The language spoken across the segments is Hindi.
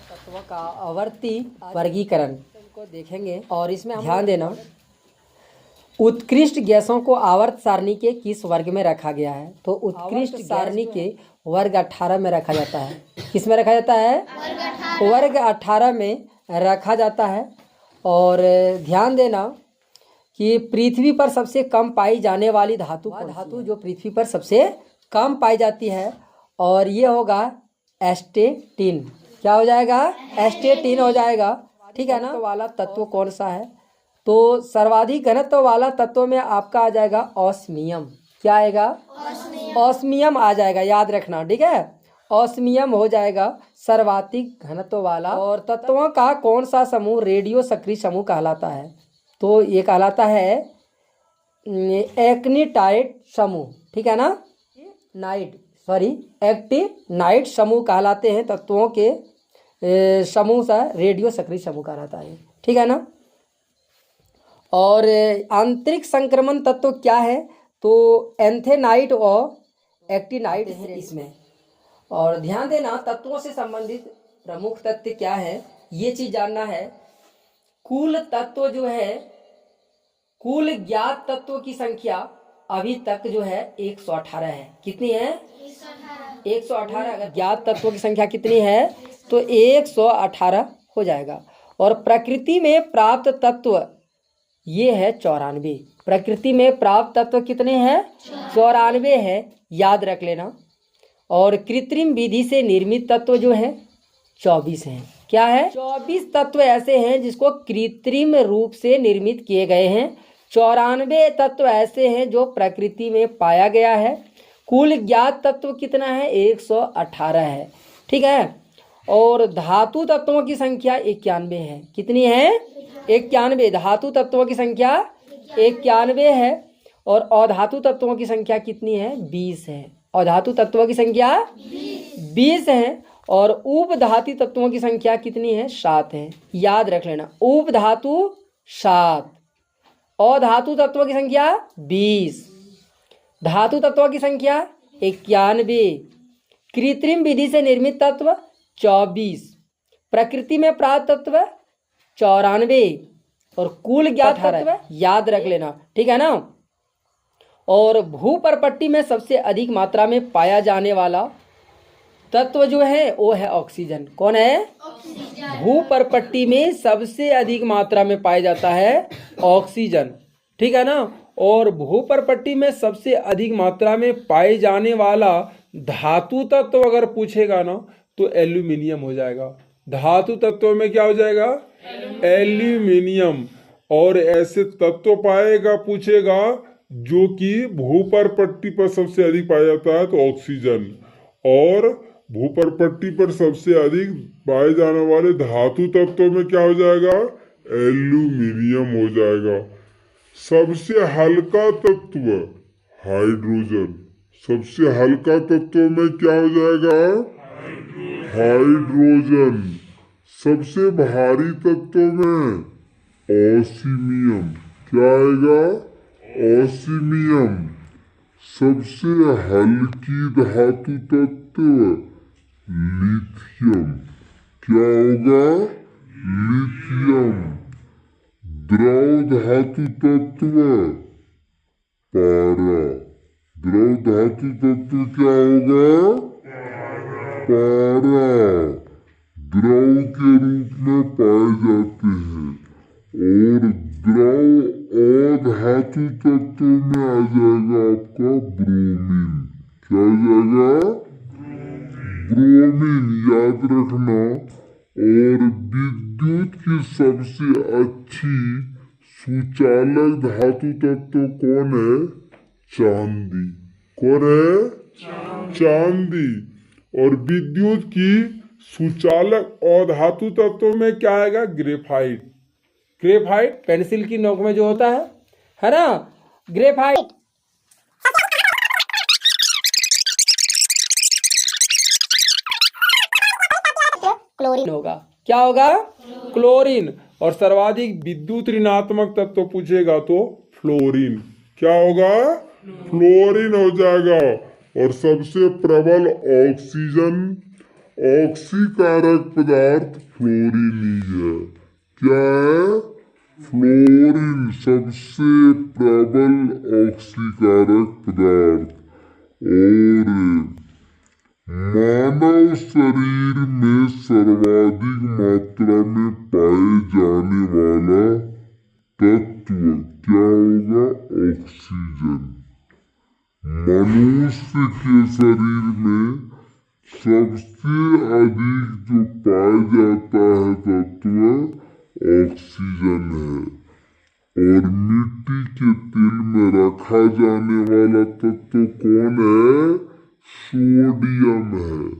तत्व का आवर्ती वर्गीकरण को देखेंगे और इसमें ध्यान देना, उत्कृष्ट गैसों को आवर्त सारणी के किस वर्ग में रखा गया है? तो उत्कृष्ट सारणी के वर्ग 18 में रखा जाता है। किस में रखा जाता है? वर्ग 18 में रखा जाता है। और ध्यान देना कि पृथ्वी पर सबसे कम पाई जाने वाली धातु जो पृथ्वी पर सबसे कम पाई जाती है, और ये होगा एस्टेटिन। क्या हो जाएगा? एस्टेटिन हो जाएगा। ठीक है ना? तो वाला तत्व कौन सा है? तो सर्वाधिक घनत्व वाला तत्व में आपका आ जाएगा ऑस्मियम। क्या आएगा? ऑस्मियम आ जाएगा, याद रखना। ठीक है, ऑस्मियम हो जाएगा सर्वाधिक घनत्व वाला। और तत्वों का कौन सा समूह रेडियो सक्रिय समूह कहलाता है? तो ये कहलाता है एक्टिनाइट समूह। ठीक है ना? एक्टिनाइट समूह कहलाते हैं तत्वों के समूह सा रेडियो सक्रिय समूह कहलाता है। ठीक है ना? और आंतरिक संक्रमण तत्व क्या है? तो एंथेनाइट और एक्टिनाइट है इसमें। और ध्यान देना, तत्वों से संबंधित प्रमुख तत्व क्या है ये चीज जानना है। कुल तत्व जो है, कुल ज्ञात तत्वों की संख्या अभी तक जो है 118 है। कितनी है? 118। अगर ज्ञात तत्वों की संख्या कितनी है तो 118 हो जाएगा। और प्रकृति में प्राप्त तत्व ये है 94। प्रकृति में प्राप्त तत्व कितने हैं? 94 है, याद रख लेना। और कृत्रिम विधि से निर्मित तत्व जो है 24 हैं। क्या है? 24 तत्व ऐसे हैं जिसको कृत्रिम रूप से निर्मित किए गए हैं। 94 तत्व ऐसे हैं जो प्रकृति में पाया गया है। कुल ज्ञात तत्व कितना है? 118 है। ठीक है। और धातु तत्वों की संख्या 91 है। कितनी है? 91। धातु तत्वों की संख्या 91 है। और अधातु तत्वों की संख्या कितनी है? 20 है। अधातु तत्वों की संख्या 20 है। और उपधातु तत्वों की संख्या कितनी है? 7 है। याद रख लेना, उपधातु 7, अधातु तत्वों की संख्या 20, धातु तत्वों की संख्या 91, कृत्रिम विधि से निर्मित तत्व 24, प्रकृति में प्राप्त तत्व 94 और कुल ज्ञात तत्व याद रख लेना। ठीक है ना? और भूपर्पट्टी में सबसे अधिक मात्रा में पाया जाने वाला तत्व जो है वो है ऑक्सीजन। कौन है? भूपर्पट्टी में सबसे अधिक मात्रा में पाया जाता है ऑक्सीजन। ठीक है ना? और भूपर्पट्टी में सबसे अधिक मात्रा में पाए जाने वाला धातु तत्व अगर पूछेगा ना तो एल्यूमिनियम हो जाएगा। धातु तत्व में क्या हो जाएगा? एल्यूमिनियम। और ऐसे तत्व पाएगा पूछेगा जो कि भूपर्पट्टी पर सबसे अधिक पाया जाता है तो ऑक्सीजन। और भूपर्पट्टी पर सबसे अधिक पाए जाने वाले धातु तत्वों में क्या हो जाएगा? एल्यूमिनियम हो जाएगा। सबसे हल्का तत्व हाइड्रोजन। सबसे हल्का तत्व में क्या हो जाएगा? हाइड्रोजन। सबसे भारी तत्व में ऑस्मियम। क्या आएगा? ऑस्मियम। सबसे हल्की धातु तत्व लिथियम। क्या होगा? लिथियम। द्रव धातु तत्व पारा। द्रव धातु तत्व क्या होगा? पारा। द्रव के रूप में पाए जाते हैं। और द्रव अधातु तत्व में आ जाएगा आपका ब्रोमीन। क्या आ जाएगा? ब्रोमीन, याद रखना। और विद्युत की सबसे अच्छी सुचालक धातु तत्व कौन है? चांदी। कौन है? चांदी। और विद्युत की सुचालक अधातु तत्व में क्या आएगा? ग्रेफाइट। ग्रेफाइट पेंसिल की नोक में जो होता है ना, ग्रेफाइट। क्लोरीन होगा। क्या होगा? क्लोरीन। और सर्वाधिक विद्युत ऋणात्मक तत्व पूछेगा तो फ्लोरीन। क्या होगा? फ्लोरीन हो जाएगा। और सबसे प्रबल ऑक्सीजन ऑक्सीकारक पदार्थ फ्लोरीन ही है। क्या है? फ्लोरीन सबसे प्रबल ऑक्सीकारक पदार्थ। और मानव शरीर में सर्वाधिक मात्रा में पाए जाने वाला तत्व क्या होगा? ऑक्सीजन। मनुष्य के शरीर में सबसे अधिक जो पाया जाता है तत्व ऑक्सीजन है। और मिट्टी के तेल में रखा जाने वाला तत्व कौन है? सोडियम है।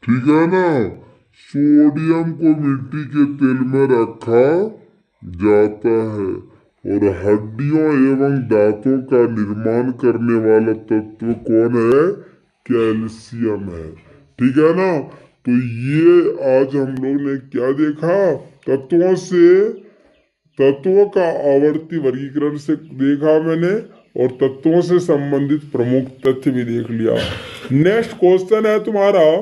ठीक है ना? सोडियम को मिट्टी के तेल में रखा जाता है। और हड्डियों एवं दांतों का निर्माण करने वाला तत्व कौन है? कैल्शियम है। ठीक है ना? तो ये आज हम लोग ने क्या देखा? तत्वों का आवर्ती वर्गीकरण से देखा मैंने, और तत्वों से संबंधित प्रमुख तथ्य भी देख लिया। नेक्स्ट क्वेश्चन है तुम्हारा,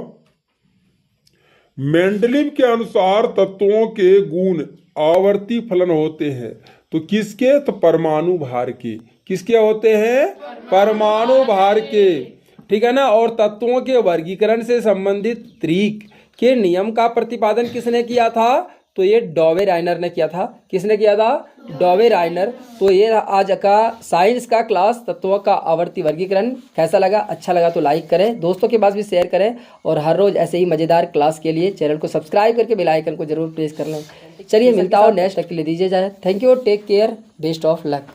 मेंडलीव के अनुसार तत्वों के गुण आवर्ती फलन होते हैं तो किसके? तो परमाणु भार के। किसके होते हैं? परमाणु भार के। ठीक है ना? और तत्वों के वर्गीकरण से संबंधित त्रिक के नियम का प्रतिपादन किसने किया था? तो ये डॉवे-राइनर ने किया था। किसने किया था? डॉवे-राइनर। तो ये आज का साइंस का क्लास, तत्वों का आवर्ती वर्गीकरण। कैसा लगा? अच्छा लगा तो लाइक करें, दोस्तों के पास भी शेयर करें, और हर रोज ऐसे ही मजेदार क्लास के लिए चैनल को सब्सक्राइब करके बेल आइकन को जरूर प्रेस कर लें। चलिए मिलता हो नेक्स्ट के लिए, दीजिए जाए। Thank you, take care, best of luck.